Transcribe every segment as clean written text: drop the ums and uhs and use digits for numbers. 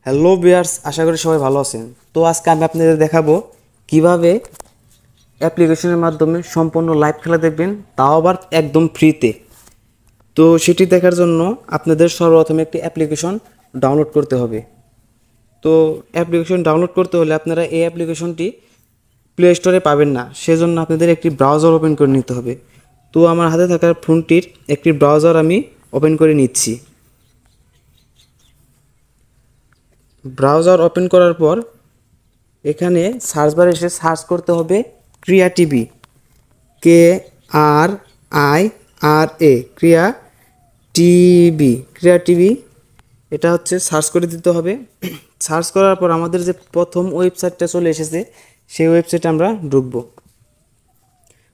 Hello viewers, আশা করি সবাই ভালো আছেন। তো আজকে আমি আপনাদের দেখাবো কিভাবে অ্যাপ্লিকেশনের মাধ্যমে সম্পূর্ণ লাইভ খেলা দেখবেন, তাও আবার একদম ফ্রিতে। তো সেটি দেখার জন্য আপনাদের সর্বপ্রথমে একটি অ্যাপ্লিকেশন ডাউনলোড করতে হবে। তো অ্যাপ্লিকেশন ডাউনলোড করতে হলে আপনারা এই অ্যাপ্লিকেশনটি প্লে স্টোরে পাবেন না, সেজন্য আপনাদের একটি ব্রাউজার ওপেন করে নিতে হবে। তো আমার হাতে থাকা ফোনটির একটি ব্রাউজার আমি ওপেন করে নিচ্ছি। ব্রাউজার ওপেন করার পর এখানে সার্চ বারে এসে সার্চ করতে হবে ক্রিয়া টিভি, KRIRA, ক্রিয়া টিভি। এটা হচ্ছে সার্চ করে দিতে হবে। সার্চ করার পর আমাদের যে প্রথম ওয়েবসাইটটা চলে এসেছে, সেই ওয়েবসাইটে আমরা ঢুকবো।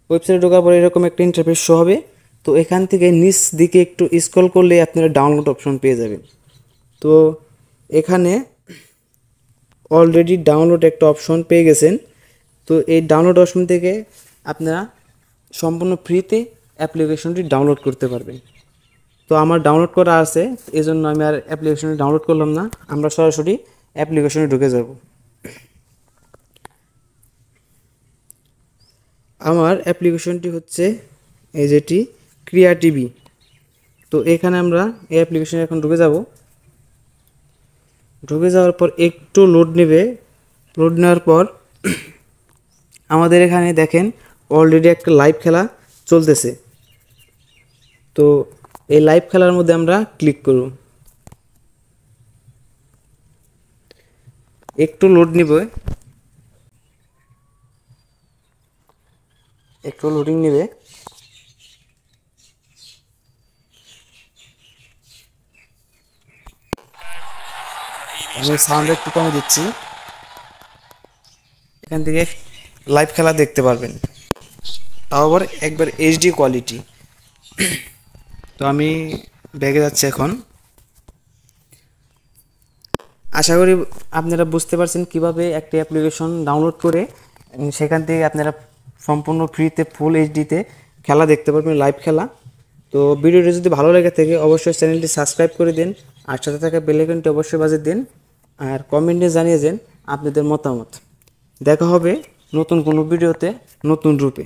ওয়েবসাইটে ঢোকার পর এরকম একটা ইন্টারফেস শো হবে। তো এখান থেকে নিচ দিকে একটু স্ক্রল করলে আপনারা ডাউনলোড অপশন পেয়ে যাবেন। তো এখানে অলরেডি ডাউনলোড একটা অপশন পেয়ে গেছেন। তো এই ডাউনলোড অপশন থেকে আপনারা সম্পূর্ণ ফ্রিতে অ্যাপ্লিকেশনটি ডাউনলোড করতে পারবেন। তো আমার ডাউনলোড করা আছে, এজন্য আমি আর অ্যাপ্লিকেশনটি ডাউনলোড করলাম না, আমরা সরাসরি অ্যাপ্লিকেশনে ঢুকে যাব। আমার অ্যাপ্লিকেশনটি হচ্ছে এই যেটি ক্রিয়া টিভি। তো এখানে আমরা এই অ্যাপ্লিকেশনে এখন ঢুকে যাব। ঢুকে যাওয়ার পর একটু লোড নেবে। লোড নেওয়ার পর আমাদের এখানে দেখেন অলরেডি একটা লাইভ খেলা চলতেছে। তো এই লাইভ খেলার মধ্যে আমরা ক্লিক করব। একটু লোড নেবে, একটু লোডিং নেবে। আমি সাউন্ড একটু কমে দিচ্ছি। এখান থেকে লাইভ খেলা দেখতে পারবেন, তাও আবার একবার HD কোয়ালিটি। তো আমি ব্যাগে যাচ্ছি এখন। আশা করি আপনারা বুঝতে পারছেন কিভাবে একটি অ্যাপ্লিকেশন ডাউনলোড করে সেখান থেকে আপনারা সম্পূর্ণ ফ্রিতে ফুল HDতে খেলা দেখতে পারবেন, লাইভ খেলা। তো ভিডিওটি যদি ভালো লেগে থাকে অবশ্যই চ্যানেলটি সাবস্ক্রাইব করে দিন, আর সাথে থাকা বেল আইকনটি অবশ্যই বাজিয়ে দিন, আর কমেন্টে জানিয়ে দিন আপনাদের মতামত। দেখা হবে নতুন কোনো ভিডিওতে নতুন রূপে।